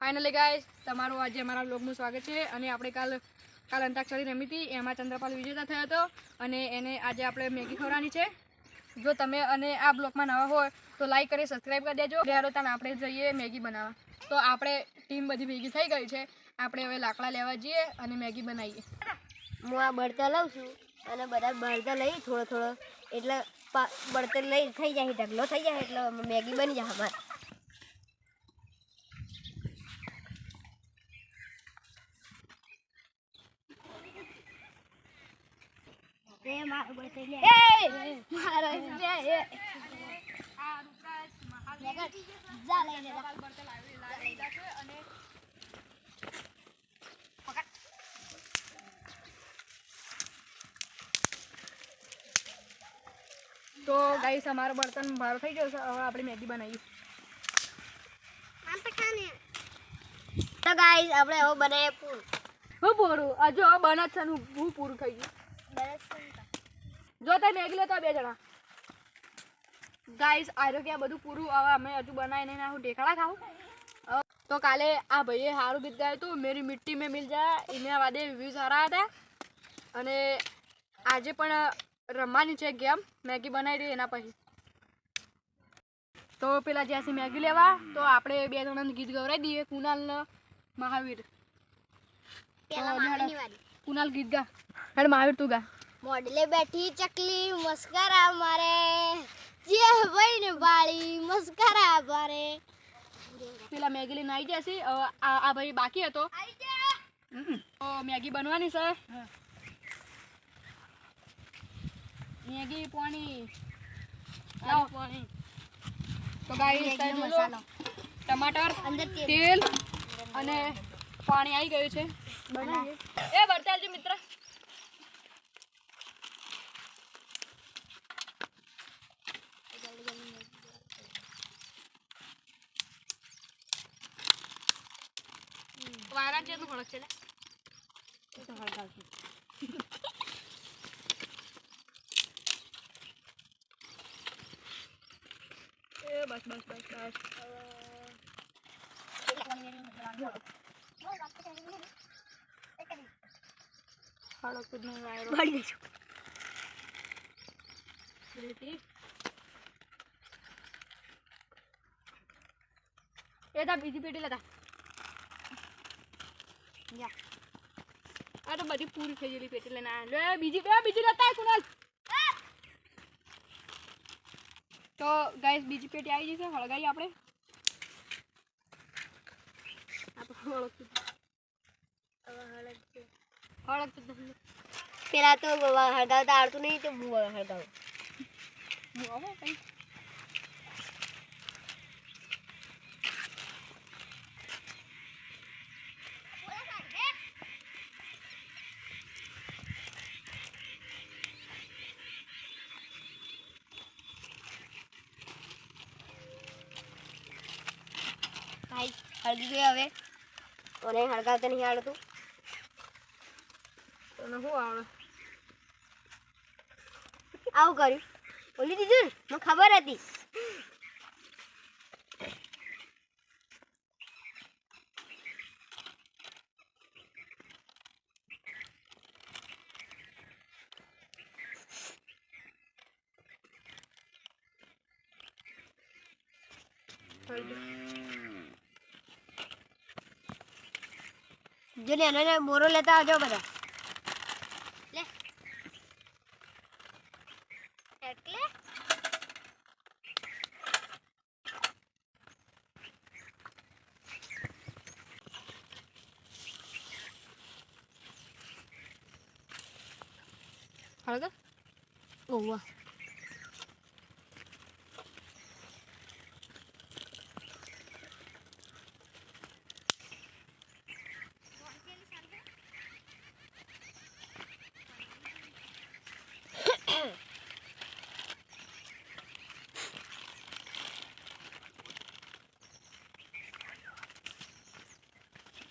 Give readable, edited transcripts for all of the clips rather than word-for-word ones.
Finally guys તમારું આજે અમારા બ્લોગનું સ્વાગત છે અને આપણે કાલ અંતાક્ષરી રમી હતી એમાં ચંદ્રપાલ વિજેતા થયો હતો અને એને આજે આપણે મેગી ખવડાવવાની છે. જો તમે અને આ બ્લોગમાં નવા હોય તો લાઈક કરી સબસ્ક્રાઈબ કરી દેજો. ત્યાર આપણે જઈએ મેગી બનાવવા. તો આપણે ટીમ બધી ભેગી થઈ ગઈ છે. આપણે હવે લાકડા લેવા જઈએ અને મેગી બનાવીએ. હું આ બળતણ લઉં છું અને બધા બળતણ લઈ થોડો એટલે બળતણ લઈ થઈ જાય ઢગલો થઈ જાય એટલે મેગી બની જાય અમારે. તો ગાઈસ અમારું બર્તન ભાર થઈ ગયો છે. હવે આપણે મેગી બનાવીએ. તો ગાઈસ આપણે હવે બનાવીએ પૂરું. હું પૂરું હજુ હવે બને છે ને હું પૂરું થઈ ગયું. જો તમે મેગી લો તો બે જણા ગાઈસ આરોગ્ય બધું પૂરું. હવે અમે હજુ બનાવી નહીં હું ઢેકડા ખાવું. તો કાલે આ ભાઈએ સારું ગીત ગાયું હતું મેરી મિટ્ટી મેં મિલ જાય એના વાદે વ્યૂ સારા હતા અને આજે પણ રમવાની છે ગેમ મેગી બનાવી દઈએ એના પછી. તો પેલા જ્યાંથી મેગી લેવા તો આપણે બે જણાને ગીત ગવડાવી દઈએ. કુનાલ ને મહાવીર. કુનાલ ગીત ગા હેડ મહાવીર તું ગા. મોડલે બેઠી ચકલી મસ્કરા મારે જે ભાઈ ને બાળી મસ્કરા મારે. પેલા મેગી લઈને આવી જશે. આ ભાઈ બાકી હતો તો મેગી બનવાની છે. મેગી પાણી લાવો પાણી. તો ગાઈસ મસાલો ટમાટર અંદર તેલ અને પાણી આવી ગયું છે. બનાવીએ એ બરતાલજી મિત્ર. વારા છે તો ફળક છે લે તો હળગાવ છે. એ બસ હળક જ નહીં વાયરો બળી જશું. એ તા બીજી પેટી લેતા. આ તો બધી પૂરી થઈ ગયેલી પેટી લઈને આવ્યા. બીજી લેતા કુનાલ. તો ગાઈસ બીજી પેટી આવી જશે. હળગાઈ આપણે પેલા તો હળગાવતા આવડતું નહીં તો હું હળગાવું. હળગી ગઈ હવે મને હળગાવતા નહીં આવડતું. તને શું આવડે? આવું કર્યું બોલી દીધું ને મને ખબર હતી. જો ને એને મોરો લેતા આવજો બધા. લે એટલે હળગા ઓવા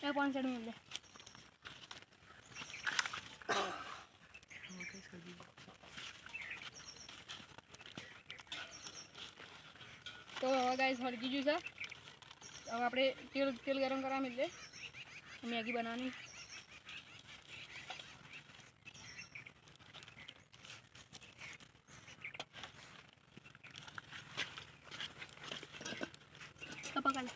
એ પાણી ચડી લે. તો હવે ગાઈસ હળગી ગયું છે. હવે આપણે તેલ ગરમ કરવા એટલે મેગી બનાવવાની. પકાલે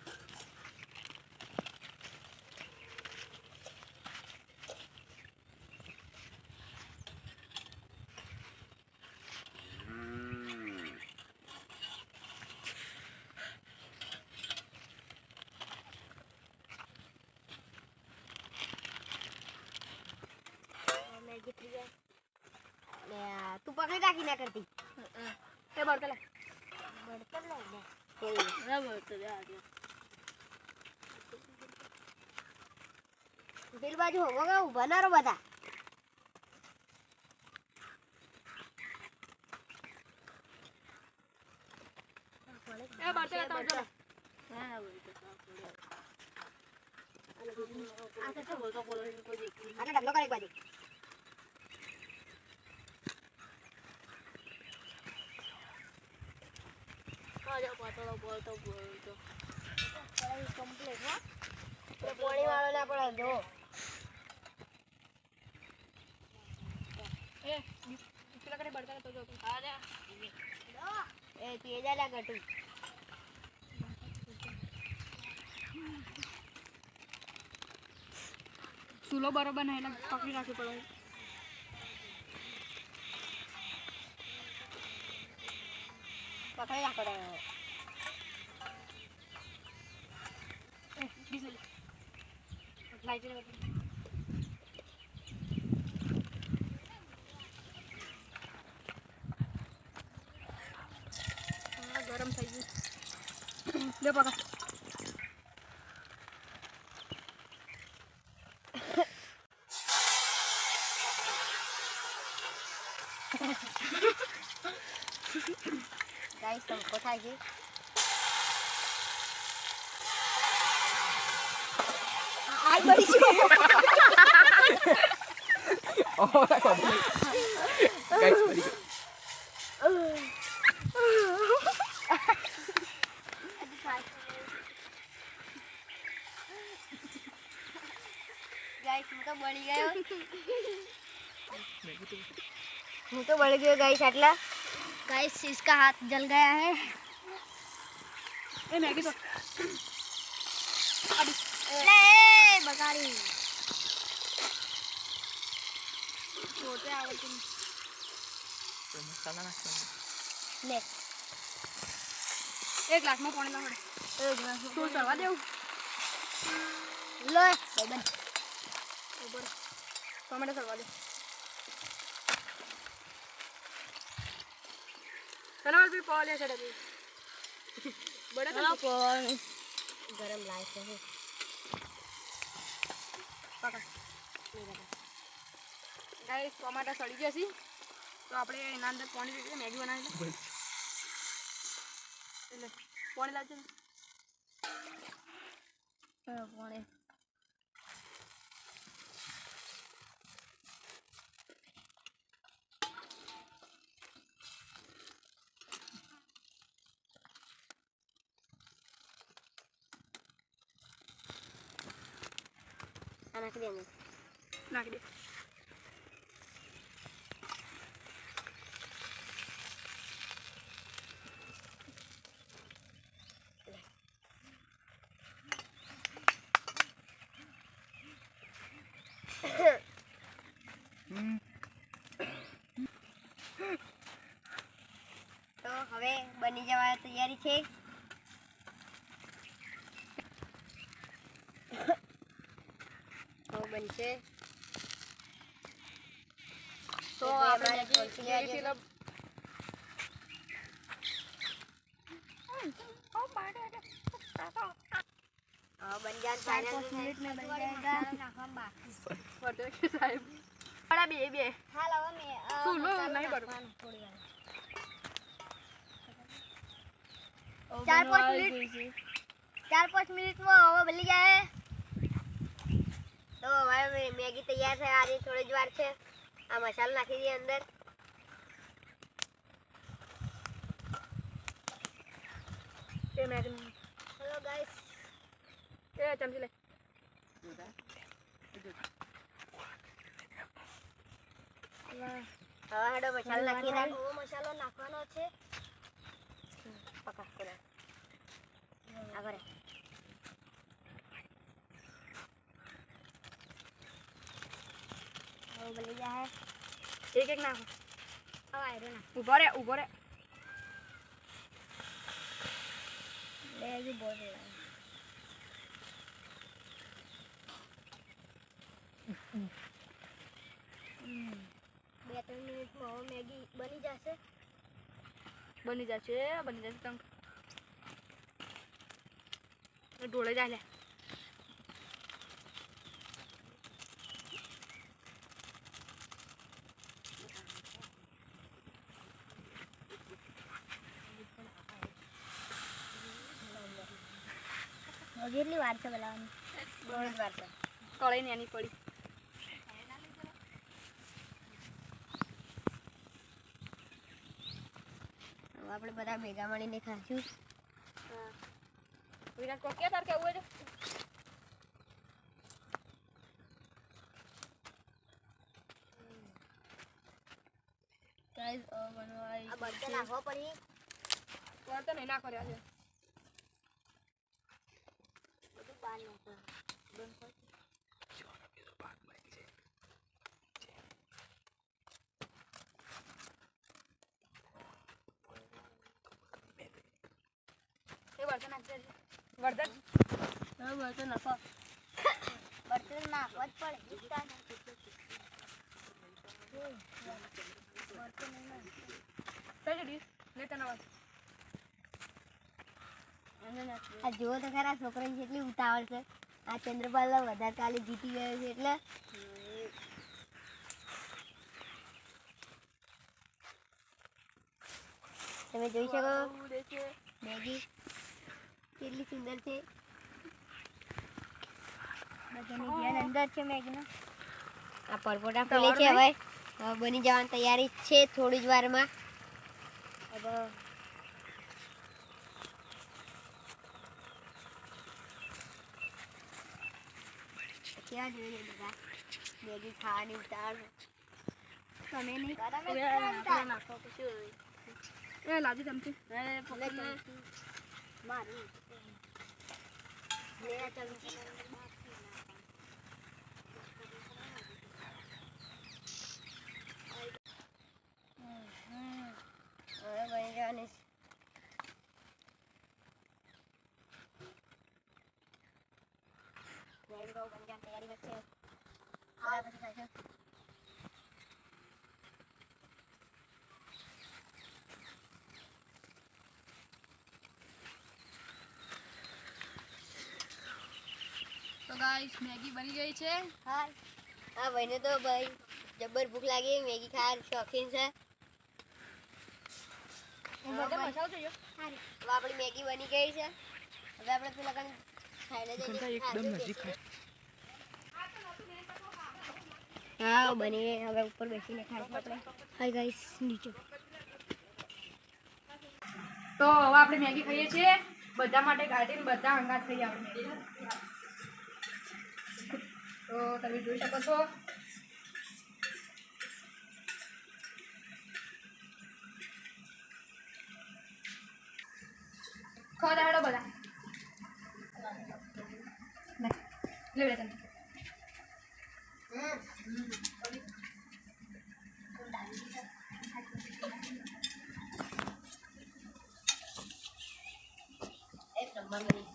મેગી થઈ જાય લે તું પકડી રાખી ના કરતી એ બળતલે બળતર લઈ લે પેલી બાજુ હોવો કે ઊભા ના રહો બધા એ બળતલે તો જો આને ઢગલો કરી બાજુ કમ્પ્લીટ હા પાણી વાળો ના પડે જો એ પેલા કડે બળતલે તો જો એ તેજા લા ગટુ ચૂલો બરોબર નહીં એટલે પકડી રાખવી પડે. પકડી રાખો ગરમ થઈ ગયું લે પકા ગાઈસ તમકો થાય છે આઈ બડી છે Oh, that got me. Guys, very good. Guys હું તો બળી ગયો गाइस આટલા गाइस इसका हाथ जल गया है એ મેગી તો ले बगाड़ी છોટે આવડતું ले એક ગ્લાસમાં પાણી લાવડે શું ચડવા દેવું लो बन ટોમેટો ચડવા દે સનવાલ ભી પાવ લે ચડે બડે તો गरम लाइट है પકા ગાઈસ ટોમેટો સડી ગયા છે તો આપણે એના અંદર પાણી દીધું મેગી બનાવી લે એટલે પાણી લાવજે ને पानी નાખી દે નાખી દે તો હવે બની જવા તૈયારી છે તો બનશે તો આપણે આપણે મેગી મેગી સિરપ बन जाए फाइनल मिनट में बन जाएगा नाखम बाकी પડે કે સાહેબ બડા બે બે हां लावा में શું લો નહીં બરોબર थोड़ी वाली 4-5 मिनट में हवा बली जाए तो हमारे मैगी तैयार है आधी थोड़ी ज वार है आ मसाला नाखी दिए अंदर એ મેગી हेलो गाइस ચમચી લે હવે હેડો મસાલો નાખી રાખો મસાલો નાખવાનો છે પકડ કોલા આગળ હવે બની જાય એક એક નાખો હવે આયરો નાખ ઉભો રે લે જ બોલ બે 3 મિનિટમાં હવે મેગી બની જશે બની જશે તંગ ઢોળે જાય લે કેટલી વાર છે બનાવવાની બહુ જ વાર છે કળાઈ ને એની પડી હવે આપણે બધા ભેગા મળીને ખાશું વિરાટ કો કે તાર કેવું છે ગાઈસ બનવા આ બર્તન નાખવો પડી તો નહીં નાખો રે આજે બધું બહાર નાખો બર્તન નાખજે બર્તન બર્તન નાખો બર્તન નાખવા જ પડે આ જુઓ તો ખરા છોકરાની કેટલી ઉતાવળ છે આ ચંદ્રપાલ વધારે કાલે જીતી ગયો છે એટલે તમે જોઈ શકો મેગી કેટલી સુંદર છે બધાની ધ્યાન અંદર છે મેગીનો આ પરપોટા ફૂલે છે હવે બની જવાની તૈયારી છે થોડી જ વારમાં હવે ક્યાં જોઈએ બધા મેગી ખાવાની ઉતાર તમે નહીં નાખો પછી એ લાજી ચમચી મારી હવે બની જવાની તૈયારી વચ્ચે હા પછી ખાઈશું તો ગાઈસ મેગી બની ગઈ છે હા હા ભાઈને તો ભાઈ જબર ભૂખ લાગી મેગી ખાવા શોખીન છે મસાલો જોઈએ હવે આપણી મેગી બની ગઈ છે હવે આપણે પેલા કણ ખાઈને જઈએ એકદમ નજીક હા બની ગઈ હવે ઉપર બેસીને ખાઈશું આપણે હાય ગાઈસ નીચે તો હવે આપણે મેગી ખાઈએ છીએ બધા માટે કાઢીને બધા હંગાત ખાઈએ આપણે મેગી તો તમે જોઈ શકો છો ખાવા દાડો બધા લે લે તને એક નંબર બની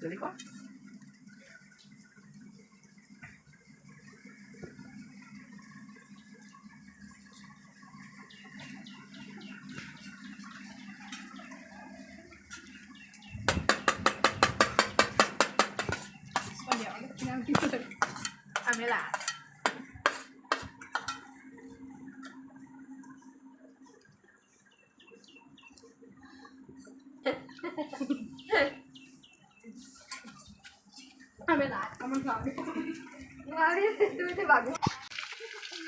જલ્દી કો Amelas.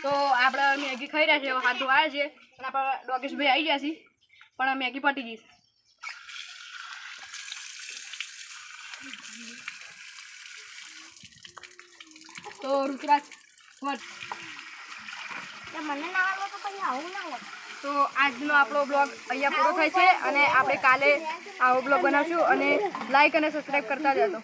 તો આપણે મેગી ખાઈ રહ્યા છીએ, હાથ ધોવાયા છે અને આપણા ડોગેશભાઈ આવી ગયા છે પણ મેગી પટી ગઈ. તો ઋતુરાજ વટ. મને ના આવે તો પછી આવું ના હોય. તો આજનો આપણો બ્લોગ અહીંયા પૂરો થાય છે અને આપણે કાલે આવો બ્લોગ બનાવશું અને લાઈક અને સબસ્ક્રાઈબ કરતા જતો.